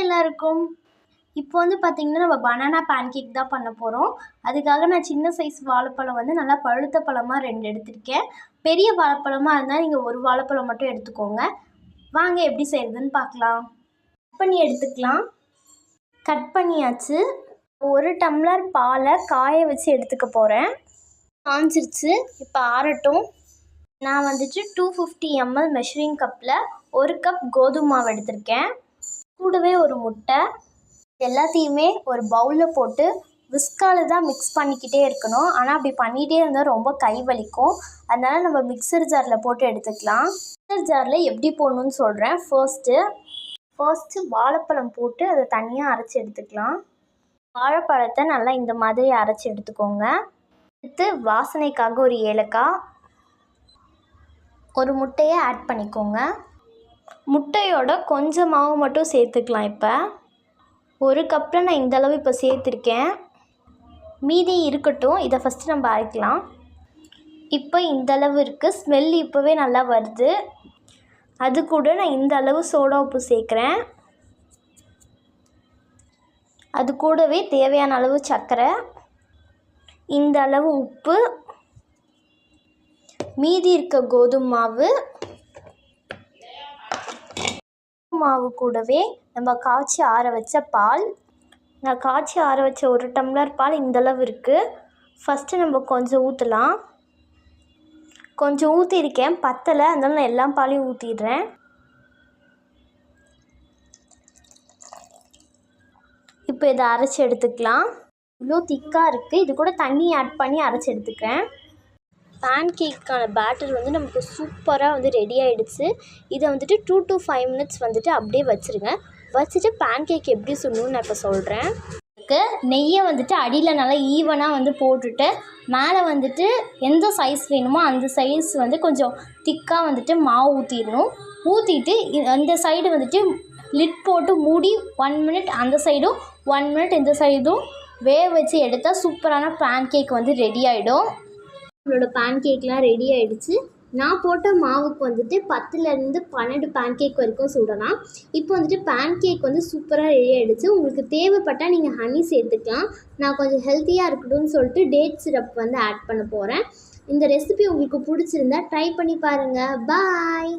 எல்லாருக்கும். இப்போ வந்து பார்த்திங்கன்னா நம்ம பனானா பேன்கேக் தான் பண்ண போகிறோம். அதுக்காக நான் சின்ன சைஸ் வாழைப்பழம் வந்து நல்லா பழுத்த பழமாக 2 எடுத்திருக்கேன். பெரிய வாழைப்பழமாக இருந்தால் நீங்கள் ஒரு வாழைப்பழம் மட்டும் எடுத்துக்கோங்க. வாங்க எப்படி செய்கிறதுன்னு பார்க்கலாம். கட் பண்ணி எடுத்துக்கலாம். கட் பண்ணியாச்சு. 1 டம்ளர் பாலை காய வச்சு எடுத்துக்க போகிறேன். காஞ்சிருச்சு. இப்போ ஆறட்டும். நான் வந்துட்டு 250 ml மெஷரிங் கப்பில் 1 கப் கோதுமை மாவு எடுத்திருக்கேன். கூடவே ஒரு முட்டை. எல்லாத்தையுமே ஒரு பவுலில் போட்டு விஸ்கால தான் மிக்ஸ் பண்ணிக்கிட்டே இருக்கணும். ஆனால் அப்படி பண்ணிகிட்டே இருந்தால் ரொம்ப கை வலிக்கும். அதனால் நம்ம மிக்சர் ஜாரில் போட்டு எடுத்துக்கலாம். மிக்சர் ஜாரில் எப்படி போடணுன்னு சொல்கிறேன். ஃபர்ஸ்ட்டு வாழைப்பழம் போட்டு அதை தனியாக அரைச்சி எடுத்துக்கலாம். வாழைப்பழத்தை நல்லா இந்த மாதிரி அரைச்சி எடுத்துக்கோங்க. அடுத்து வாசனைக்காக ஒரு ஏலக்காய், ஒரு முட்டையை ஆட் பண்ணிக்கோங்க. முட்டையோட கொஞ்சம் மாவு மட்டும் சேர்த்துக்கலாம். இப்போ 1 கப்பில் நான் இந்தளவு இப்போ சேர்த்துருக்கேன். மீதி இருக்கட்டும். இதை ஃபஸ்ட்டு நம்ம அரைக்கலாம். இப்போ இந்தளவு இருக்குது. ஸ்மெல் இப்போவே நல்லா வருது. அது கூட நான் இந்த அளவு சோடா உப்பு சேர்க்குறேன். அது கூடவே தேவையான அளவு சர்க்கரை, இந்த அளவு உப்பு, மீதி இருக்க கோதுமை மாவு கூடவே நம்ம காய்ச்சி ஆற வச்ச பால். நான் காய்ச்சி ஆற வச்ச 1 டம்ளர் பால் இந்தளவு இருக்குது. ஃபஸ்ட்டு நம்ம கொஞ்சம் ஊற்றலாம். கொஞ்சம் ஊற்றிருக்கேன், பத்தலை. அதனால நான் எல்லா பாலையும் ஊற்றிடுறேன். இப்போ இதை அரைச்சி எடுத்துக்கலாம். இவ்வளோ திக்காக இருக்குது. இது கூட தண்ணி ஆட் பண்ணி அரைச்சி எடுத்துக்கிறேன். பேன்கேக்கான பேட்டர் வந்து நமக்கு சூப்பராக வந்து ரெடி ஆகிடுச்சு. இதை வந்துட்டு 2 to 5 minutes வந்துட்டு அப்படியே வச்சுருங்க. வச்சுட்டு பேன்கேக் எப்படி சுடணும்னு நான் இப்போ சொல்கிறேன். நெய்யை வந்துட்டு அடியில் நல்லா ஈவனாக வந்து போட்டுட்டு மேலே வந்துட்டு எந்த சைஸ் வேணுமோ அந்த சைஸ் வந்து கொஞ்சம் திக்காக வந்துட்டு மாவு ஊற்றிடணும். ஊற்றிட்டு அந்த சைடு வந்துட்டு லிட் போட்டு மூடி 1 minute அந்த சைடும் 1 minute இந்த சைடும் வேக வச்சு எடுத்தால் சூப்பரான பேன்கேக் வந்து ரெடி ஆகிடும். நம்மளோட பேன்கேக்லாம் ரெடி ஆகிடுச்சு. நான் போட்ட மாவுக்கு வந்துட்டு 10லேருந்து 12 பேன்கேக் வரைக்கும் சுடலாம். இப்போ வந்துட்டு பேன்கேக் வந்து சூப்பராக ரெடி ஆகிடுச்சு. உங்களுக்கு தேவைப்பட்டால் நீங்கள் ஹனி சேர்த்துக்கலாம். நான் கொஞ்சம் ஹெல்த்தியாக இருக்கட்டும்னு சொல்லிட்டு டேட் சிரப் வந்து ஆட் பண்ண போகிறேன். இந்த ரெசிபி உங்களுக்கு பிடிச்சிருந்தா ட்ரை பண்ணி பாருங்கள். பாய்.